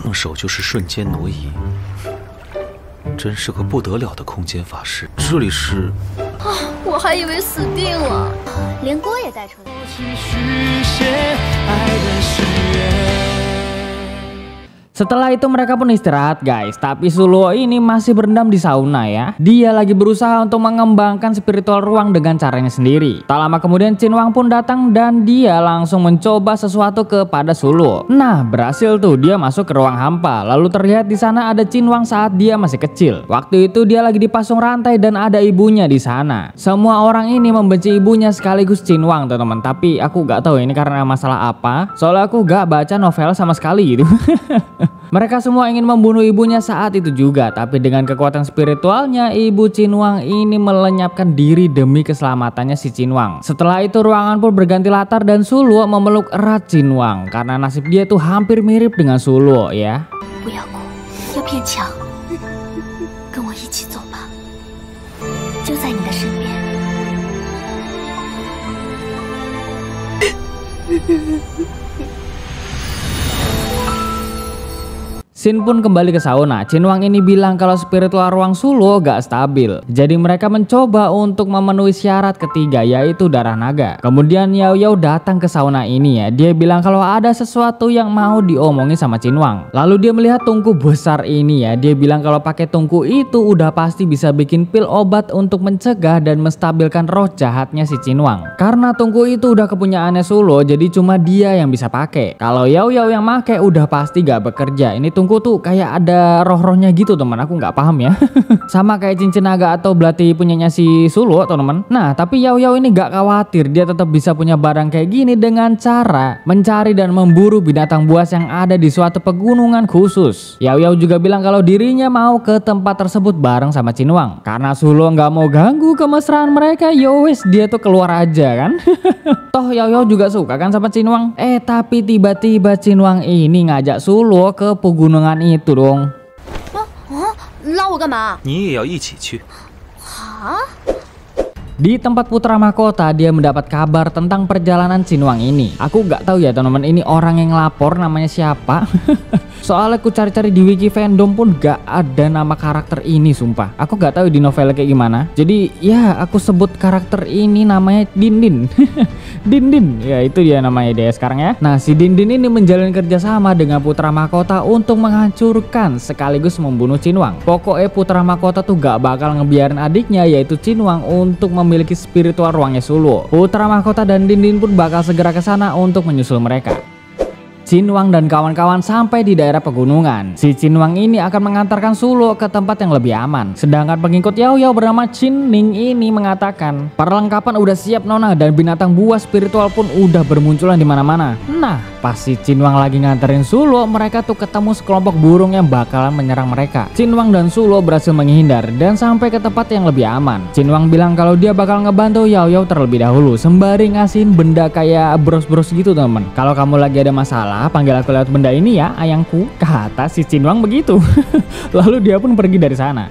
用手就是瞬间挪移，真是个不得了的空间法师。这里是我还以为死定了，连锅也带出来。Setelah itu mereka pun istirahat guys, tapi Suluo ini masih berendam di sauna ya. Dia lagi berusaha untuk mengembangkan spiritual ruang dengan caranya sendiri. Tak lama kemudian Qinhuang pun datang dan dia langsung mencoba sesuatu kepada Suluo. Nah, berhasil tuh, dia masuk ke ruang hampa. Lalu terlihat di sana ada Qinhuang saat dia masih kecil. Waktu itu dia lagi dipasung rantai dan ada ibunya di sana. Semua orang ini membenci ibunya sekaligus Qinhuang teman-teman. Tapi aku gak tahu ini karena masalah apa. Soalnya aku gak baca novel sama sekali gitu. Mereka semua ingin membunuh ibunya saat itu juga, tapi dengan kekuatan spiritualnya ibu Qinhuang ini melenyapkan diri demi keselamatannya si Qinhuang. Setelah itu ruangan pun berganti latar dan Suluo memeluk erat Qinhuang karena nasib dia tuh hampir mirip dengan Suluo ya. Shin pun kembali ke sauna. Qinhuang ini bilang kalau spiritual ruang Suluo gak stabil. Jadi mereka mencoba untuk memenuhi syarat ketiga, yaitu darah naga. Kemudian Yao Yao datang ke sauna ini ya. Dia bilang kalau ada sesuatu yang mau diomongin sama Qinhuang. Lalu dia melihat tungku besar ini ya. Dia bilang kalau pakai tungku itu udah pasti bisa bikin pil obat untuk mencegah dan menstabilkan roh jahatnya si Qinhuang. Karena tungku itu udah kepunyaannya Suluo, jadi cuma dia yang bisa pakai. Kalau Yao Yao yang make udah pasti gak bekerja. Ini tungku tuh kayak ada roh-rohnya gitu teman, aku nggak paham ya. Sama kayak cincin naga atau belati punyanya si Suluo teman-teman. Nah tapi Yao Yao ini nggak khawatir, dia tetap bisa punya barang kayak gini dengan cara mencari dan memburu binatang buas yang ada di suatu pegunungan khusus. Yao Yao juga bilang kalau dirinya mau ke tempat tersebut bareng sama Qinhuang. Karena Suluo nggak mau ganggu kemesraan mereka, yowes dia tuh keluar aja kan. Toh Yao Yao juga suka kan sama Qinhuang. Tapi tiba-tiba Qinhuang ini ngajak Suluo ke pegunungan itu dong. 拉我干嘛？你也要一起去。 Di tempat putra mahkota dia mendapat kabar tentang perjalanan Qinhuang ini. Aku gak tahu ya teman-teman ini orang yang ngelapor namanya siapa. Soalnya aku cari-cari di wiki fandom pun gak ada nama karakter ini sumpah. Aku gak tahu di novel kayak gimana. Jadi ya aku sebut karakter ini namanya Dindin. Dindin ya itu dia namanya dia sekarang ya. Nah si Dindin ini menjalin kerjasama dengan putra mahkota untuk menghancurkan sekaligus membunuh Qinhuang. Pokoknya putra mahkota tuh gak bakal ngebiarin adiknya yaitu Qinhuang untuk memiliki spiritual ruangnya Suluo. Putra mahkota dan Dindin pun bakal segera ke sana untuk menyusul mereka. Qinhuang dan kawan-kawan sampai di daerah pegunungan. Si Qinhuang ini akan mengantarkan Suluo ke tempat yang lebih aman. Sedangkan pengikut Yao Yao bernama Qin Ning ini mengatakan, perlengkapan udah siap nona dan binatang buas spiritual pun udah bermunculan di mana-mana. Nah, pas si Qinhuang lagi nganterin Suluo, mereka tuh ketemu sekelompok burung yang bakalan menyerang mereka. Qinhuang dan Suluo berhasil menghindar dan sampai ke tempat yang lebih aman. Qinhuang bilang kalau dia bakal ngebantu Yao Yao terlebih dahulu, sembari ngasihin benda kayak bros-bros gitu teman. Kalau kamu lagi ada masalah, panggil aku lewat benda ini ya, ayangku, kata si Qinhuang begitu. Lalu dia pun pergi dari sana.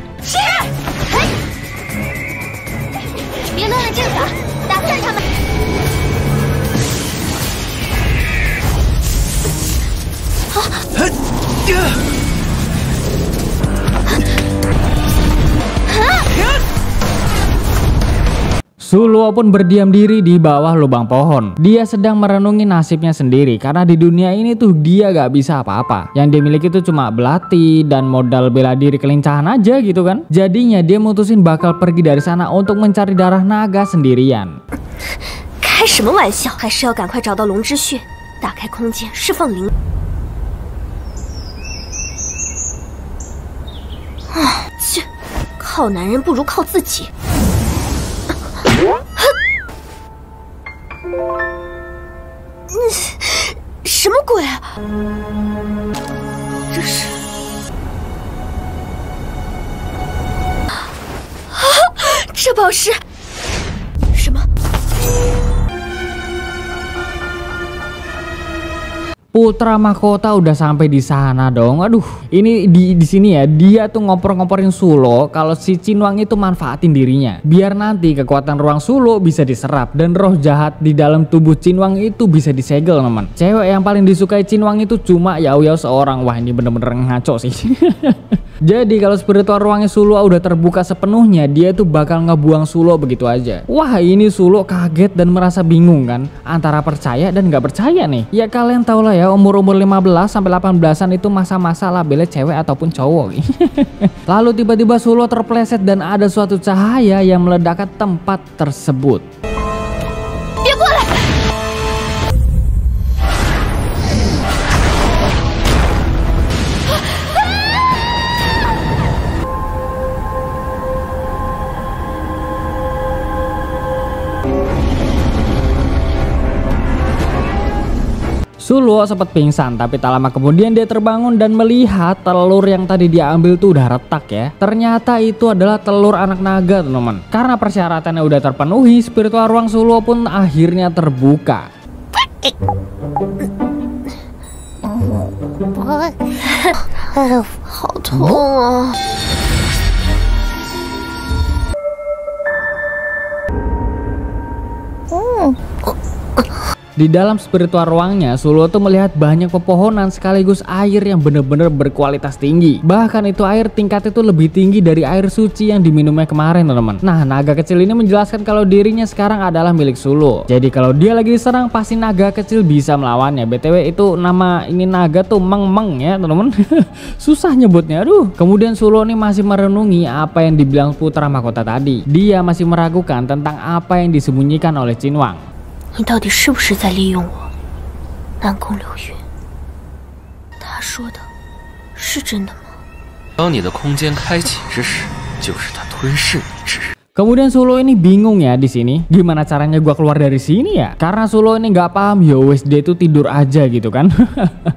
Suluo pun berdiam diri di bawah lubang pohon. Dia sedang merenungi nasibnya sendiri karena di dunia ini tuh dia gak bisa apa-apa. Yang dia miliki tuh cuma belati dan modal bela diri kelincahan aja gitu kan. Jadinya dia mutusin bakal pergi dari sana untuk mencari darah naga sendirian. 开什么玩笑，还是要赶快找到龙之穴，打开空间，释放灵。切，靠男人不如靠自己。 什么鬼啊！这是这宝石什么？ Putra mahkota udah sampai di sana dong. Aduh, ini di sini ya dia tuh ngompor-ngomporin Sulo kalau si Cinwang itu manfaatin dirinya biar nanti kekuatan ruang Sulo bisa diserap dan roh jahat di dalam tubuh Cinwang itu bisa disegel, teman. Cewek yang paling disukai Cinwang itu cuma Yao Yao seorang. Wah, ini bener-bener ngaco sih. Jadi kalau spiritual ruangnya Sulo udah terbuka sepenuhnya, dia tuh bakal ngebuang Sulo begitu aja. Wah, ini Sulo kaget dan merasa bingung kan, antara percaya dan nggak percaya nih. Ya kalian tau lah ya, umur-umur 15 sampai 18-an itu masa-masa labelnya cewek ataupun cowok. Lalu tiba-tiba Sulo terpleset dan ada suatu cahaya yang meledakkan tempat tersebut. Sulo sempat pingsan, tapi tak lama kemudian dia terbangun dan melihat telur yang tadi dia ambil tuh udah retak ya. Ternyata itu adalah telur anak naga, teman-teman. Karena persyaratannya udah terpenuhi, spiritual ruang Sulo pun akhirnya terbuka. Di dalam spiritual ruangnya, Sulo tuh melihat banyak pepohonan sekaligus air yang bener-bener berkualitas tinggi. Bahkan itu air tingkatnya tuh lebih tinggi dari air suci yang diminumnya kemarin, teman-teman. Nah, naga kecil ini menjelaskan kalau dirinya sekarang adalah milik Sulo. Jadi kalau dia lagi diserang, pasti naga kecil bisa melawannya. BTW itu nama ini naga tuh Meng-Meng ya, teman-teman. Susah nyebutnya, aduh. Kemudian Sulo nih masih merenungi apa yang dibilang putra mahkota tadi. Dia masih meragukan tentang apa yang disembunyikan oleh Cinwang. 你到底是不是在利用我，南宫流云？他说的是真的吗？当你的空间开启之时，就是他吞噬你之日。 Kemudian Sulo ini bingung ya di sini, gimana caranya gua keluar dari sini ya? Karena Sulo ini nggak paham, ya wes dia itu tidur aja gitu kan.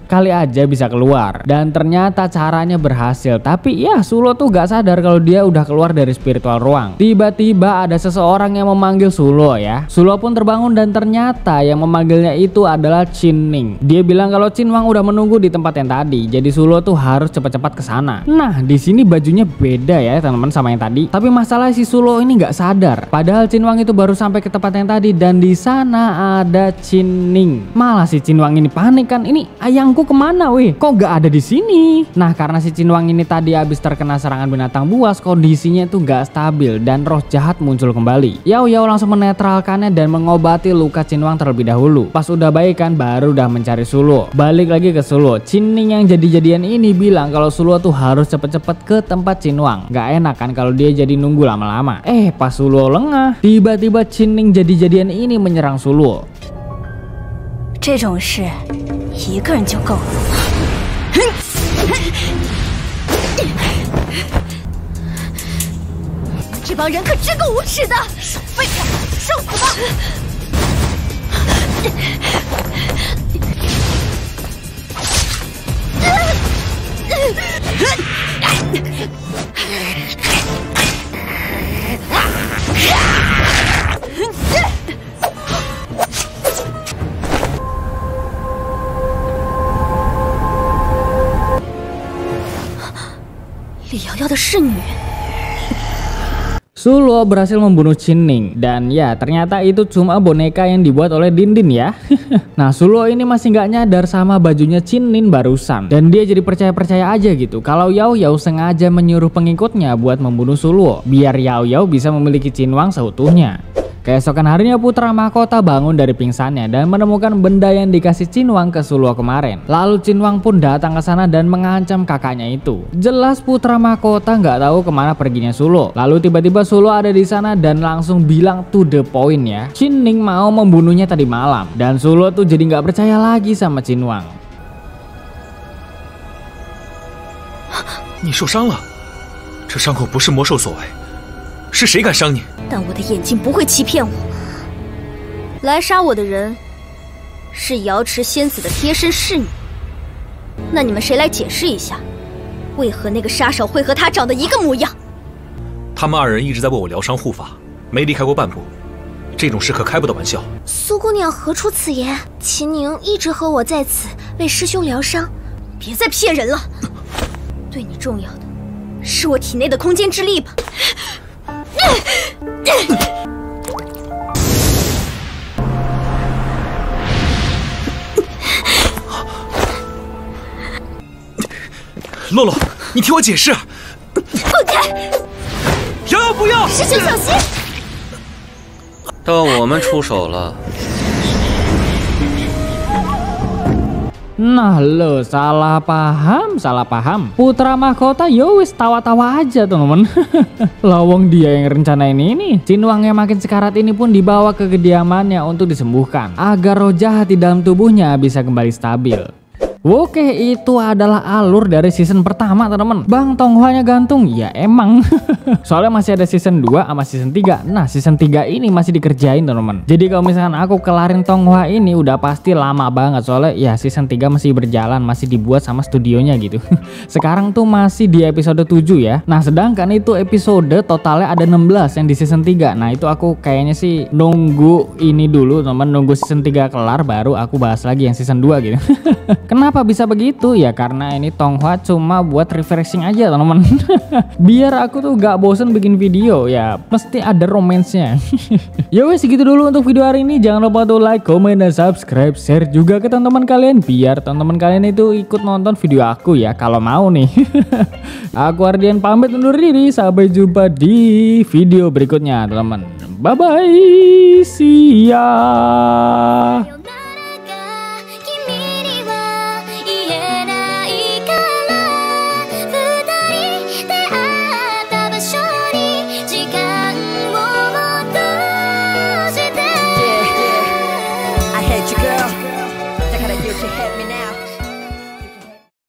Kali aja bisa keluar. Dan ternyata caranya berhasil. Tapi ya Sulo tuh gak sadar kalau dia udah keluar dari spiritual ruang. Tiba-tiba ada seseorang yang memanggil Sulo ya. Sulo pun terbangun dan ternyata yang memanggilnya itu adalah Cinning. Dia bilang kalau Cinwang udah menunggu di tempat yang tadi. Jadi Sulo tuh harus cepat-cepat ke sana. Nah, di sini bajunya beda ya teman-teman sama yang tadi. Tapi masalah si Sulo ini nggak sadar. Padahal Cinwang itu baru sampai ke tempat yang tadi dan di sana ada Cinning. Malah si Cinwang ini panik kan. Ini ayangku kemana weh? Kok nggak ada di sini? Nah, karena si Cinwang ini tadi habis terkena serangan binatang buas, kondisinya itu nggak stabil dan roh jahat muncul kembali. Yao Yao langsung menetralkannya dan mengobati luka Cinwang terlebih dahulu. Pas udah baik kan, baru udah mencari Sulo. Balik lagi ke Sulo. Cinning yang jadi-jadian ini bilang kalau Sulo tuh harus cepet-cepet ke tempat Cinwang. Nggak enak kan kalau dia jadi nunggu lama-lama. Pas Sulo lengah, tiba-tiba Cinning jadi-jadian ini menyerang Sulo. 这种事一个人就够了。这帮人可真够无耻的！废物，受死吧！李瑶瑶的侍女。 Sulo berhasil membunuh Cinning dan ya ternyata itu cuma boneka yang dibuat oleh Dindin ya. Nah, Sulo ini masih nggak nyadar sama bajunya Cinning barusan dan dia jadi percaya-percaya aja gitu kalau Yao Yao sengaja menyuruh pengikutnya buat membunuh Sulo biar Yao Yao bisa memiliki Cinwang seutuhnya. Keesokan harinya putra mahkota bangun dari pingsannya dan menemukan benda yang dikasih Cinwang ke Sulo kemarin. Lalu Cinwang pun datang ke sana dan mengancam kakaknya itu. Jelas putra mahkota nggak tahu kemana perginya Sulo. Lalu tiba-tiba Sulo ada di sana dan langsung bilang to the point ya. Cinning mau membunuhnya tadi malam dan Sulo tuh jadi nggak percaya lagi sama Cinwang. 你受伤了，这伤口不是魔兽所为，是谁敢伤你？ 但我的眼睛不会欺骗我，来杀我的人是瑶池仙子的贴身侍女。那你们谁来解释一下，为何那个杀手会和她长得一个模样？他们二人一直在为我疗伤护法，没离开过半步。这种事可开不得玩笑。苏姑娘何出此言？秦宁一直和我在此为师兄疗伤。别再骗人了，对你重要的是我体内的空间之力吧？洛洛，你听我解释。滚开！要不要？师兄小心！到我们出手了。Nah lo salah paham. Putra mahkota yo wis tawa-tawa aja temen. Lawang dia yang rencanain ini. Cinwang yang makin sekarat ini pun dibawa ke kediamannya untuk disembuhkan agar roh jahat di dalam tubuhnya bisa kembali stabil. Oke, itu adalah alur dari season pertama teman-teman. Bang Tonghua-nya gantung, ya emang. Soalnya masih ada season 2 sama season 3. Nah season 3 ini masih dikerjain teman-teman. Jadi kalau misalkan aku kelarin Tonghua ini udah pasti lama banget. Soalnya ya season 3 masih berjalan, masih dibuat sama studionya gitu. Sekarang tuh masih di episode 7 ya. Nah sedangkan itu episode totalnya ada 16 yang di season 3. Nah itu aku kayaknya sih nunggu ini dulu teman, nunggu season 3 kelar baru aku bahas lagi yang season 2 gitu. Kenapa bisa begitu? Ya karena ini Tonghua cuma buat refreshing aja teman-teman. Biar aku tuh gak bosen bikin video, ya mesti ada romansnya. Ya wes segitu dulu untuk video hari ini. Jangan lupa tuh like, komen, dan subscribe, share juga ke teman-teman kalian biar teman-teman kalian itu ikut nonton video aku ya kalau mau nih. Aku Ardian pamit undur diri. Sampai jumpa di video berikutnya teman-teman. Bye bye. See ya.